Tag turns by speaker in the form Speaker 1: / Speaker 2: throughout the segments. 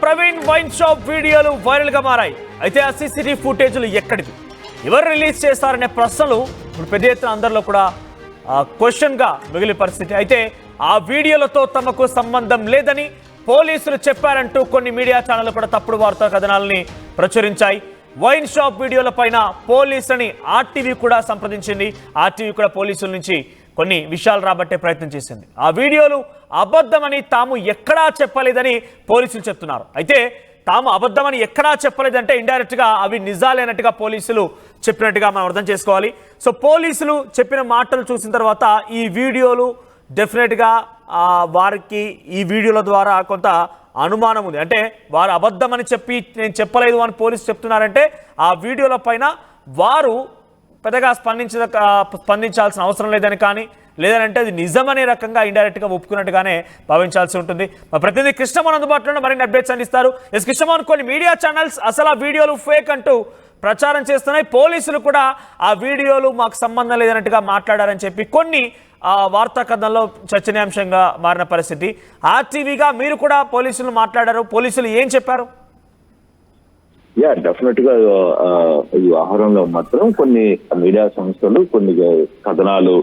Speaker 1: Praveen wine shop వీడియోలు viral గా మారాయి. అయితే ఆ సీసీటీవీ ఫుటేజ్లు ఎక్కడివి, ఎవరు రిలీజ్ చేస్తారనే ప్రశ్నలు ఇప్పుడు పెద్ద ఎత్తున అందరిలో కూడా క్వశ్చన్ గా మిగిలిన పరిస్థితి. అయితే ఆ వీడియోలతో తమకు సంబంధం లేదని పోలీసులు చెప్పారంటూ కొన్ని మీడియా ఛానళ్లు కూడా తప్పుడు వార్తా కథనాలని ప్రచురించాయి. వైన్ షాప్ వీడియోల పైన పోలీసులని ఆర్టీవీ కూడా సంప్రదించింది. ఆర్టీవీ కూడా పోలీసుల నుంచి కొన్ని విషయాలు రాబట్టే ప్రయత్నం చేసింది. ఆ వీడియోలు అబద్ధమని తాము ఎక్కడా చెప్పలేదని పోలీసులు చెప్తున్నారు. అయితే తాము అబద్ధమని ఎక్కడా చెప్పలేదంటే ఇండైరెక్ట్ గా అవి నిజాలేనట్టుగా పోలీసులు చెప్పినట్టుగా మనం అర్థం చేసుకోవాలి. సో పోలీసులు చెప్పిన మాటలు చూసిన తర్వాత ఈ వీడియోలు డెఫినెట్ గా వారికి ఈ వీడియోల ద్వారా కొంత అనుమానం ఉంది. అంటే వారు అబద్ధమని చెప్పి నేను చెప్పలేదు అని పోలీసులు చెప్తున్నారంటే ఆ వీడియోల పైన వారు పెద్దగా స్పందించాల్సిన అవసరం లేదని, కానీ లేదంటే అది నిజమనే రకంగా ఇండైరెక్ట్గా ఒప్పుకున్నట్టుగానే భావించాల్సి ఉంటుంది. మా ప్రతినిధి కృష్ణమోహన్ అందుబాటులో మరిన్ని అప్డేట్స్ అందిస్తారు. ఎస్ కృష్ణమోహన్, కొన్ని మీడియా ఛానల్స్ అసలు ఆ వీడియోలు ఫేక్ అంటూ ప్రచారం చేస్తున్నాయి. పోలీసులు కూడా ఆ వీడియోలు మాకు సంబంధం లేదన్నట్టుగా మాట్లాడారని చెప్పి కొన్ని వార్తా కథనంలో చర్చనీయాంశంగా మారిన పరిస్థితి. ఆర్టీవీగా మీరు కూడా పోలీసులు మాట్లాడారు, పోలీసులు ఏం చెప్పారు?
Speaker 2: డెఫినెట్ గా ఈ వ్యవహారంలో మాత్రం కొన్ని మీడియా సంస్థలు కొన్ని కథనాలు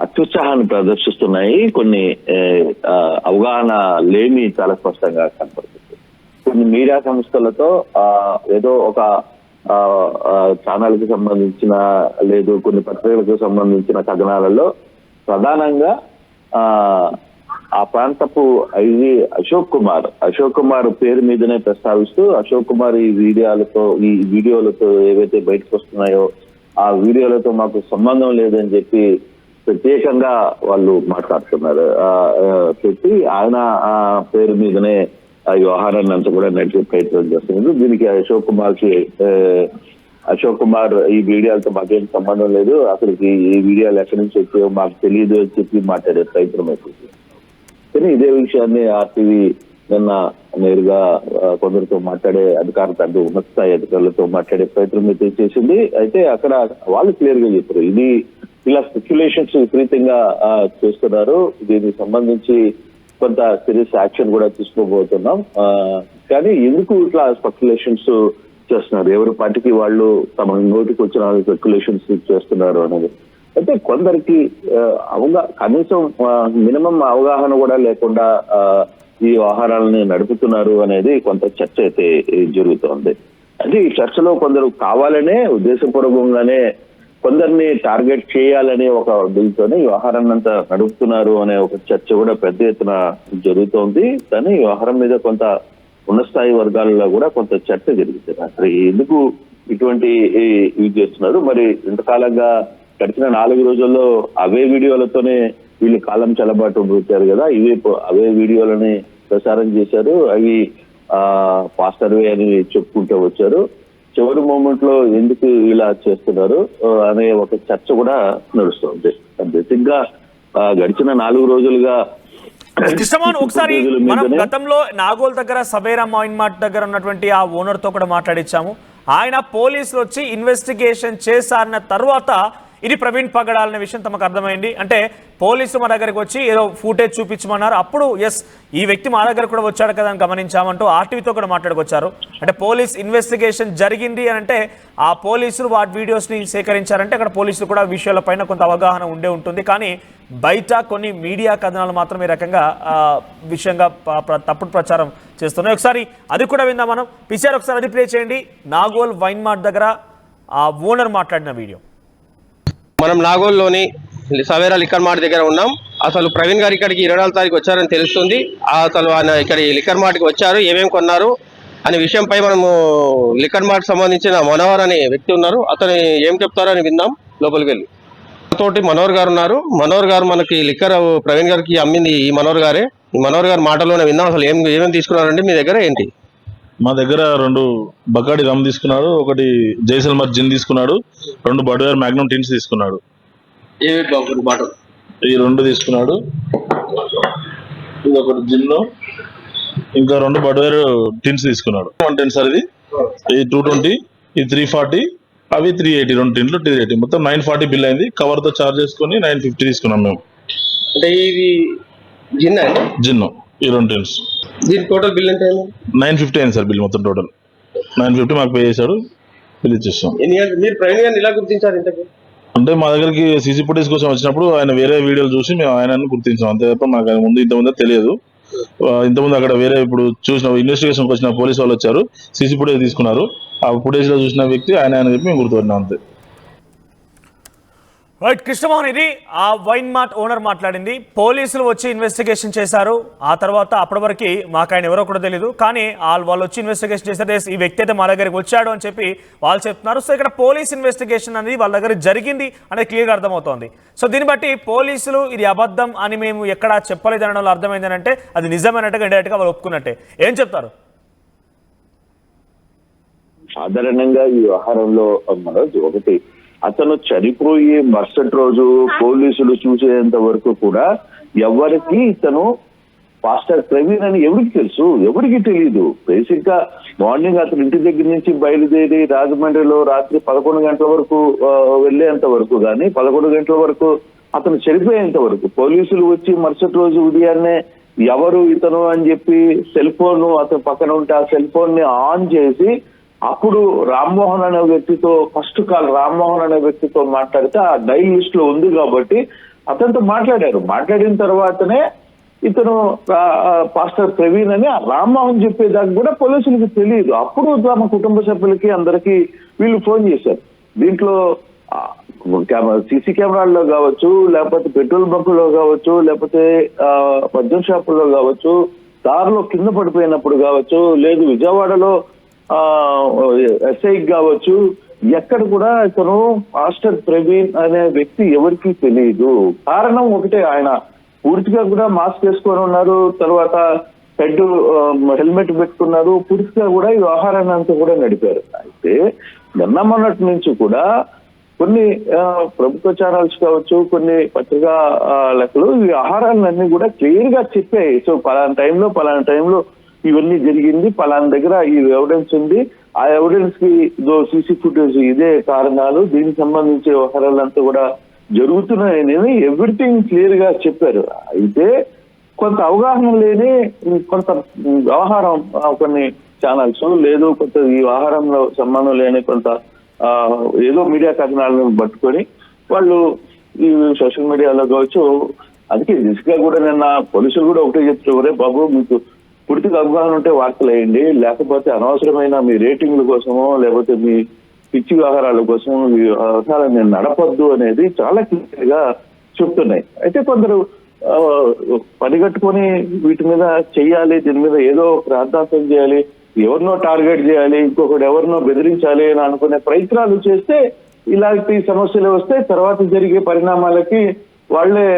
Speaker 2: అత్యుత్సాహాన్ని ప్రదర్శిస్తున్నాయి. కొన్ని అవగాహన లేమి చాలా స్పష్టంగా కనపడుతుంది. కొన్ని మీడియా సంస్థలతో ఏదో ఒక ఛానల్ కి సంబంధించిన లేదు కొన్ని పత్రికలకు సంబంధించిన కథనాలలో ప్రధానంగా ఆ ప్రాంతపు ఐజీ అశోక్ కుమార్ పేరు మీదనే ప్రస్తావిస్తూ అశోక్ కుమార్ ఈ వీడియోలతో ఏవైతే బయటకు వస్తున్నాయో ఆ వీడియోలతో మాకు సంబంధం లేదని చెప్పి ప్రత్యేకంగా వాళ్ళు మాట్లాడుతున్నారు. చెప్పి ఆయన పేరు మీదనే ఆ వ్యవహారాన్ని అంతా కూడా నడిచే ప్రయత్నం చేస్తున్నారు. దీనికి అశోక్ కుమార్ ఈ వీడియోలతో మాకేం సంబంధం లేదు, అసలుకి ఈ వీడియోలు ఎక్కడి నుంచి వచ్చాయో మాకు తెలియదు అని చెప్పి మాట్లాడే ప్రయత్నం అవుతుంది. కానీ ఇదే విషయాన్ని ఆర్టీవీ నిన్న నేరుగా కొందరితో మాట్లాడే ఉన్నత స్థాయి అధికారులతో మాట్లాడే ప్రయత్నం అయితే చేసింది. అయితే అక్కడ వాళ్ళు క్లియర్ గా చెప్పారు, ఇది ఇలా స్పెక్యులేషన్స్ విపరీతంగా చేస్తున్నారు, దీనికి సంబంధించి కొంత సీరియస్ యాక్షన్ కూడా తీసుకోబోతున్నాం. కానీ ఎందుకు ఇట్లా స్పెక్యులేషన్స్ చేస్తున్నారు, ఎవరి పార్టీకి వాళ్ళు తమ నోటికి వచ్చిన స్పెక్యులేషన్స్ చేస్తున్నారు అనేది. అయితే కొందరికి కనీసం మినిమం అవగాహన కూడా లేకుండా ఈ వ్యవహారాలని నడుపుతున్నారు అనేది కొంత చర్చ అయితే జరుగుతోంది. అంటే ఈ చర్చలో కొందరు కావాలనే ఉద్దేశపూర్వకంగానే కొందరిని టార్గెట్ చేయాలనే ఒక దీంతోనే ఈ వ్యవహారాన్ని అంతా నడుపుతున్నారు అనే ఒక చర్చ కూడా పెద్ద ఎత్తున జరుగుతోంది. కానీ ఈ వ్యవహారం మీద కొంత ఉన్నత స్థాయి వర్గాలలో కూడా కొంత చర్చ జరుగుతుంది. అసలు ఎందుకు ఇటువంటి ఇవి చేస్తున్నారు, మరి ఇంతకాలంగా గడిచిన 4 రోజుల్లో అవే వీడియోలతోనే వీళ్ళు కాలం చెలబాటు వచ్చారు కదా, అవే వీడియోలని ప్రసారం చేశారు, అవి పాస్టర్వే అని చెప్పుకుంటూ వచ్చారు. చివరి మూమెంట్ లో ఎందుకు ఇలా చేస్తున్నారు అనే ఒక చర్చ కూడా నడుస్తుంది. బేసిక్ గా గడిచిన 4 రోజులుగా
Speaker 1: కృష్ణమోహన్, ఒకసారి మనం గతంలో నాగోల్ దగ్గర సవేరా వైన్ మార్ట్ దగ్గర ఉన్నటువంటి ఆ ఓనర్ తో కూడా మాట్లాడించాము. ఆయన పోలీసులు వచ్చి ఇన్వెస్టిగేషన్ చేశారన్న తర్వాత ఇది ప్రవీణ్ పగడాలనే విషయం తమకు అర్థమైంది. అంటే పోలీసు మా దగ్గరికి వచ్చి ఏదో ఫుటేజ్ చూపించమన్నారు, అప్పుడు ఎస్ ఈ వ్యక్తి మా దగ్గర కూడా వచ్చాడు కదా అని గమనించామంటూ ఆర్టీవీతో కూడా మాట్లాడుకొచ్చారు. అంటే పోలీస్ ఇన్వెస్టిగేషన్ జరిగింది అని అంటే ఆ పోలీసులు వాటి వీడియోస్ని సేకరించారంటే అక్కడ పోలీసులు కూడా విషయాలపైన కొంత అవగాహన ఉంటుంది. కానీ బయట కొన్ని మీడియా కథనాలు మాత్రం ఈ రకంగా విషయంగా తప్పుడు ప్రచారం చేస్తున్నాయి. ఒకసారి అది కూడా విందాం మనం. పిక్చర్ ఒకసారి అది ప్లే చేయండి. నాగోల్ వైన్ మార్ట్ దగ్గర ఆ ఓనర్ మాట్లాడిన వీడియో.
Speaker 3: మనం నాగోల్లోని సవేరా లిక్కర్ మార్ట్ దగ్గర ఉన్నాం. అసలు ప్రవీణ్ గారు ఇక్కడికి 24 తారీఖు వచ్చారని తెలుస్తుంది. అసలు ఆయన ఇక్కడ లిక్కర్ మార్ట్కి వచ్చారు, ఏమేమి కొన్నారు అనే విషయంపై మనము లిక్కర్ మార్ట్ సంబంధించిన మనోహర్ అనే వ్యక్తి ఉన్నారు, అతను ఏం చెప్తారో అని విందాం. లోపలికి వెళ్ళి తోటి మనోహర్ గారు ఉన్నారు. మనోహర్ గారు మనకి లిక్కర్ ప్రవీణ్ గారికి అమ్మింది ఈ మనోహర్ గారే. ఈ మనోహర్ గారి మాటలోనే విందాం. అసలు ఏమేమి తీసుకున్నారండి మీ దగ్గర, ఏంటి?
Speaker 4: మా దగ్గర 2 బకాడి రమ్ తీసుకున్నాడు, 1 జైసల్మర్ జిన్ తీసుకున్నాడు, 2 బడ్వేర్ మ్యాగ్నమ్ టిన్స్ తీసుకున్నాడు. ఈ 2 తీసుకున్నాడు, ఇది 1 జిన్, ఇంకా 2 బడ్వేర్ టిన్స్ తీసుకున్నాడు. 110 సార్, ఇది 220, ఇది 340, అవి 380, 2 టిన్లు 380, మొత్తం 940 బిల్ అయింది. కవర్ తో చార్జ్ చేసుకుని 950 తీసుకున్నాం మేము.
Speaker 3: అంటే ఇది జిన్
Speaker 4: ఈ 2 టిన్స్.
Speaker 3: దీని టోటల్ బిల్ ఎంత అయింది?
Speaker 4: 950 అయింది సార్ బిల్ మొత్తం టోటల్. 950 మాకు పే చేశాడు, బిల్ ఇచ్చేస్తాం.
Speaker 3: మీరు ప్రవీణ్ గారిని ఇలా గుర్తించారు ఇంతకు?
Speaker 4: అంటే మా దగ్గరికి సీసీ ఫుటేజ్ కోసం వచ్చినప్పుడు ఆయన వేరే వీడియోలు చూసి మేము ఆయనను గుర్తించాం, అంతే తప్ప మాకు ఆయన ఇంతకుముందే తెలియదు. ఇంతకుముందు అక్కడ వేరే ఇప్పుడు చూసిన ఇన్వెస్టిగేషన్కి వచ్చిన పోలీసు వాళ్ళు వచ్చారు, సీసీ ఫుటేజ్ తీసుకున్నారు, ఆ ఫుటేజ్ లో చూసిన వ్యక్తి ఆయన అని చెప్పి మేము గుర్తుపడినాం అంతే.
Speaker 1: రైట్ కృష్ణమోహన్, ఇది ఆ వైన్ మార్ట్ ఓనర్ మాట్లాడింది. పోలీసులు వచ్చి ఇన్వెస్టిగేషన్ చేశారు, ఆ తర్వాత అప్పటి వరకు మాకు ఆయన ఎవరో కూడా తెలియదు, కానీ వాళ్ళు వచ్చి ఇన్వెస్టిగేషన్ చేశారు, ఈ వ్యక్తి అయితే మా దగ్గరికి వచ్చాడు అని చెప్పి వాళ్ళు చెప్తున్నారు. సో ఇక్కడ పోలీస్ ఇన్వెస్టిగేషన్ అనేది వాళ్ళ దగ్గర జరిగింది అనేది క్లియర్గా అర్థమవుతోంది. సో దీన్ని బట్టి పోలీసులు ఇది అబద్ధం అని మేము ఎక్కడా చెప్పలేదు అనడంలో అర్థమైంది అంటే అది నిజమైనట్టుగా ఇండైరెక్ట్గా వాళ్ళు ఒప్పుకున్నట్టే. ఏం చెప్తారు?
Speaker 2: సాధారణంగా ఈ వ్యవహారంలో మనోజ్, ఒకటి అతను చనిపోయి మరుసటి రోజు పోలీసులు చూసేంత వరకు కూడా ఎవరికి ఇతను పాస్టర్ ప్రవీణ్ అని ఎవరికి తెలుసు? ఎవరికి తెలియదు. బేసిక్ గా మార్నింగ్ అతను ఇంటి దగ్గర నుంచి బయలుదేరి రాజమండ్రిలో రాత్రి 11 గంటల వరకు వెళ్లేంత వరకు కానీ 11 గంటల వరకు అతను చనిపోయేంత వరకు పోలీసులు వచ్చి మరుసటి రోజు ఉదయాన్నే ఎవరు ఇతను అని చెప్పి సెల్ ఫోన్ అతను పక్కన ఉంటే ఆ సెల్ ఫోన్ ని ఆన్ చేసి అప్పుడు రామ్మోహన్ అనే వ్యక్తితో ఫస్ట్ కాల్ రామ్మోహన్ అనే వ్యక్తితో మాట్లాడితే ఆ డైల్ లిస్ట్ లో ఉంది కాబట్టి అతనితో మాట్లాడారు. మాట్లాడిన తర్వాతనే ఇతను పాస్టర్ ప్రవీణ్ అని రామ్మోహన్ చెప్పేదాకా కూడా పోలీసులకు తెలియదు. అప్పుడు తమ కుటుంబ సభ్యులకి అందరికీ వీళ్ళు ఫోన్ చేశారు. దీంట్లో సీసీ కెమెరాల్లో కావచ్చు, లేకపోతే పెట్రోల్ బంకుల్లో కావచ్చు, లేకపోతే మద్యం షాపుల్లో కావచ్చు, దారిలో కింద పడిపోయినప్పుడు కావచ్చు, లేదు విజయవాడలో ఎస్ఐకి కావచ్చు, ఎక్కడ కూడా ఇతను పాస్టర్ ప్రవీణ్ అనే వ్యక్తి ఎవరికి తెలియదు. కారణం ఒకటే, ఆయన పూర్తిగా కూడా మాస్క్ వేసుకొని ఉన్నారు, తర్వాత హెల్మెట్ పెట్టుకున్నారు, పూర్తిగా కూడా ఈ వ్యవహారాన్ని అంతా కూడా నడిపారు. అయితే మొన్నటి నుంచి కూడా కొన్ని ప్రభుత్వ ఛానల్స్ కావచ్చు, కొన్ని పత్రికా లెక్కలు ఈ వ్యవహారాలన్నీ కూడా క్లియర్ గా చెప్పాయి. సో పలానా టైంలో ఇవన్నీ జరిగింది, పలానా దగ్గర ఈ ఎవిడెన్స్ ఉంది, ఆ ఎవిడెన్స్ కి సీసీ ఫుటేజ్ ఇదే కారణాలు, దీనికి సంబంధించి వ్యవహారాలంతా కూడా జరుగుతున్నాయని ఎవ్రీథింగ్ క్లియర్ గా చెప్పారు. అయితే కొంత అవగాహన లేని కొంత వ్యవహారం కొన్ని ఛానల్స్, లేదు కొంత ఈ వ్యవహారంలో సంబంధం లేని కొంత ఏదో మీడియా కథనాలను పట్టుకొని వాళ్ళు ఈ సోషల్ మీడియాలో కావచ్చు, అందుకే దిశగా కూడా నిన్న పోలీసులు కూడా ఒకటే చెప్తున్నారు, బాబు మీకు పూర్తిగా అవగాహన ఉంటే వార్తలు వేయండి, లేకపోతే అనవసరమైన మీ రేటింగ్ల కోసమో లేకపోతే మీ పిచ్చి వ్యవహారాల కోసమో మీ వ్యవహారాన్ని నడపద్దు అనేది చాలా క్లియర్ గా చెప్తున్నాయి. అయితే కొందరు పనిగట్టుకొని వీటి మీద చెయ్యాలి, దీని మీద ఏదో ప్రార్థాంతం చేయాలి, ఎవరినో టార్గెట్ చేయాలి, ఇంకొకటి ఎవరినో బెదిరించాలి అని అనుకునే ప్రయత్నాలు చేస్తే ఇలాంటి సమస్యలు వస్తే తర్వాత జరిగే పరిణామాలకి వాళ్లే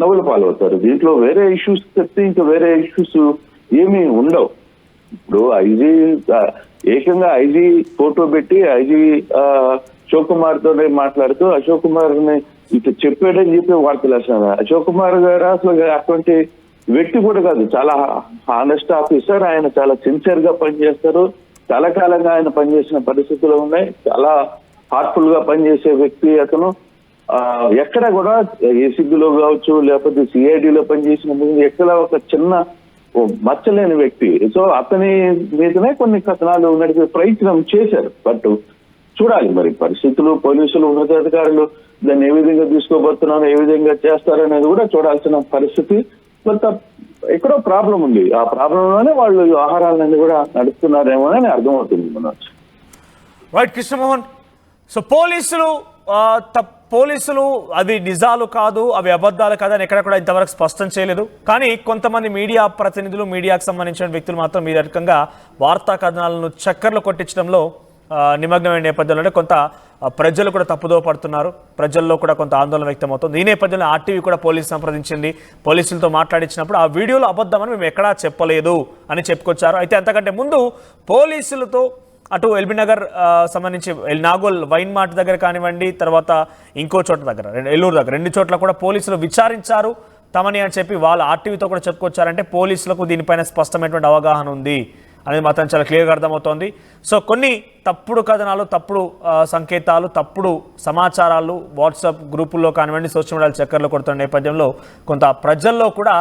Speaker 2: నవ్వుల పాలవుతారు. దీంట్లో వేరే ఇష్యూస్ చెప్తే ఇంకా వేరే ఇష్యూస్ ఏమీ ఉండవు. ఇప్పుడు ఏకంగా ఐజీ ఫోటో పెట్టి ఐజీ అశోక్ కుమార్ తోనే మాట్లాడుతూ అశోక్ కుమార్ ని ఇట్లా చెప్పాడని చెప్పి వార్తలు వేస్తున్నారు. అశోక్ కుమార్ గారు అసలు అటువంటి వ్యక్తి కూడా కాదు, చాలా హానెస్ట్ ఆఫీసర్, ఆయన చాలా సిన్సియర్ గా పనిచేస్తారు, చాలా కాలంగా ఆయన పనిచేసిన పరిస్థితులు ఉన్నాయి, చాలా హార్ట్ఫుల్ గా పనిచేసే వ్యక్తి అతను. ఎక్కడ కూడా ఏసీబీలో కావచ్చు లేకపోతే సిఐడిలో పనిచేసిన ఎక్కడ ఒక చిన్న మచ్చలేని వ్యక్తి. సో అతని మీదనే కొన్ని కథనాలు నడిపే ప్రయత్నం చేశారు. బట్ చూడాలి మరి పరిస్థితులు, పోలీసులు, ఉన్నతాధికారులు దాన్ని ఏ విధంగా తీసుకోబోతున్నారు, ఏ విధంగా చేస్తారు అనేది కూడా చూడాల్సిన పరిస్థితి. కొంత ఎక్కడో ప్రాబ్లం ఉంది, ఆ ప్రాబ్లంలోనే వాళ్ళు ఆహారాలన్నీ కూడా నడుపుతున్నారేమో అని అర్థమవుతుంది మనోజ్.
Speaker 1: రైట్ కృష్ణమోహన్, సో పోలీసులు అవి నిజాలు కాదు, అవి అబద్ధాలు కాదు అని ఎక్కడ కూడా ఇంతవరకు స్పష్టం చేయలేదు. కానీ కొంతమంది మీడియా ప్రతినిధులు, మీడియాకు సంబంధించిన వ్యక్తులు మాత్రం ఈ రకంగా వార్తా కథనాలను చక్కర్లు కొట్టించడంలో నిమగ్నమైన నేపథ్యంలోనే కొంత ప్రజలు కూడా తప్పుదో పడుతున్నారు, ప్రజల్లో కూడా కొంత ఆందోళన వ్యక్తమవుతుంది. ఈ నేపథ్యంలో ఆర్టీవీ కూడా పోలీసు సంప్రదించింది, పోలీసులతో మాట్లాడించినప్పుడు ఆ వీడియోలో అబద్ధమని మేము ఎక్కడా చెప్పలేదు అని చెప్పుకొచ్చారు. అయితే అంతకంటే ముందు పోలీసులతో అటు ఎల్బీ నగర్ సంబంధించి నాగోల్ వైన్ మార్ట్ దగ్గర కానివ్వండి, తర్వాత ఇంకో చోట దగ్గర ఎల్లూరు దగ్గర 2 చోట్ల కూడా పోలీసులు విచారించారు తమని అని చెప్పి వాళ్ళు ఆర్టీవీతో కూడా చెప్పుకొచ్చారంటే పోలీసులకు దీనిపైన స్పష్టమైనటువంటి అవగాహన ఉంది అనేది మాత్రం చాలా క్లియర్గా అర్థమవుతోంది. సో కొన్ని తప్పుడు కథనాలు, తప్పుడు సంకేతాలు, తప్పుడు సమాచారాలు వాట్సాప్ గ్రూపుల్లో కానివ్వండి, సోషల్ మీడియాలో చక్కర్లు కొడుతున్న నేపథ్యంలో కొంత ప్రజల్లో కూడా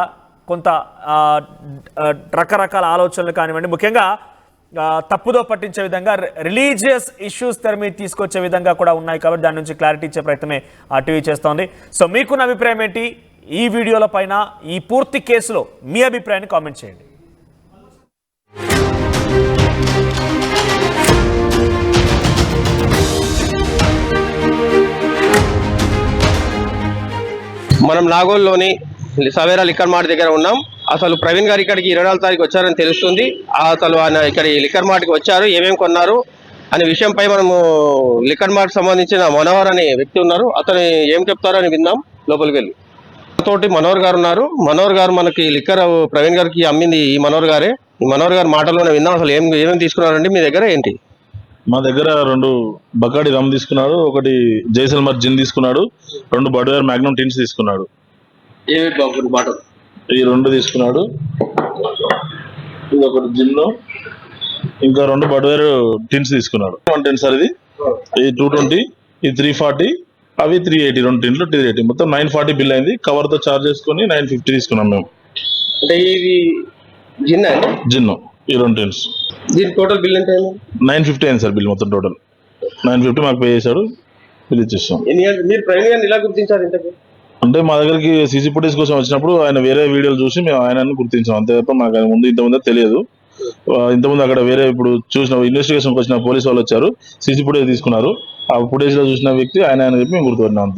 Speaker 1: కొంత రకరకాల ఆలోచనలు కానివ్వండి, ముఖ్యంగా తప్పుదో పట్టించే విధంగా రిలీజియస్ ఇష్యూస్ తెర మీద తీసుకొచ్చే విధంగా కూడా ఉన్నాయి. కాబట్టి దాని నుంచి క్లారిటీ ఇచ్చే ప్రయత్నమే టీవీ చేస్తోంది. సో మీకున్న అభిప్రాయం ఏంటి ఈ వీడియోల పైన, ఈ పూర్తి కేసులో మీ అభిప్రాయాన్ని కామెంట్ చేయండి.
Speaker 3: మనం నాగోల్లోని సవేరా లిక్కర్ మార్ట్ దగ్గర ఉన్నాం. అసలు ప్రవీణ్ గారు ఇక్కడికి 24 తారీఖు వచ్చారని తెలుస్తుంది. అసలు ఆయన ఇక్కడ లిక్కర్ మార్ట్కి వచ్చారు, ఏమేమి కొన్నారు అనే విషయంపై మనము లిక్కర్ మార్ట్ సంబంధించిన మనోహర్ అనే వ్యక్తి ఉన్నారు. అతను ఏం చెప్తారో అని విందాం. లోపలికి వెళ్ళి తోటి మనోహర్ గారు ఉన్నారు. మనోహర్ గారు మనకి లిక్కర్ ప్రవీణ్ గారికి అమ్మింది ఈ మనోహర్ గారే. ఈ మనోహర్ గారి మాటల్లోనే విందాం. అసలు ఏమేమి తీసుకున్నారండి మీ దగ్గర, ఏంటి?
Speaker 4: మా దగ్గర 2 బకాడి రమ్ తీసుకున్నాడు, ఒకటి జైసల్మర్ జిన్ తీసుకున్నాడు, 2 బడ్వేర్ మ్యాగ్నమ్ టిన్స్ తీసుకున్నాడు. ఈ 2 తీసుకున్నాడు. ఇది ఒకటి జిన్, ఇంకా 2 బడ్వేర్ టిన్స్ తీసుకున్నాడు. 110 సార్, ఇది 220, ఇది 340, అవి 380, 2 టిన్లు 380, మొత్తం 940 బిల్ అయింది. కవర్ తో చార్జ్ చేసుకుని 950 తీసుకున్నాం మేము.
Speaker 3: అంటే ఇది
Speaker 4: జిన్ ఈ 2 టిన్స్.
Speaker 3: దీని టోటల్ బిల్ ఎంత అయింది?
Speaker 4: 950 అయింది సార్ బిల్, మొత్తం టోటల్ 950 మాకు పే చేశాడు, బిల్ ఇచ్చేస్తాం.
Speaker 3: మీరు ప్రవీణ్ గారిని ఇలా గుర్తించారు ఇంతకు?
Speaker 4: అంటే మా దగ్గరికి సీసీ ఫుటేజ్ కోసం వచ్చినప్పుడు ఆయన వేరే వీడియోలు చూసి మేము ఆయనను గుర్తించాం, అంతే తప్ప మాకు ఆయన ఇంతకుముందే తెలియదు. ఇంతకుముందు అక్కడ వేరే ఇప్పుడు చూసిన ఇన్వెస్టిగేషన్కి వచ్చిన పోలీసు వాళ్ళు వచ్చారు, సీసీ ఫుటేజ్ తీసుకున్నారు. ఆ ఫుటేజ్ లో చూసిన వ్యక్తి ఆయన అని చెప్పి మేము గుర్తుపట్టినాం అంతే.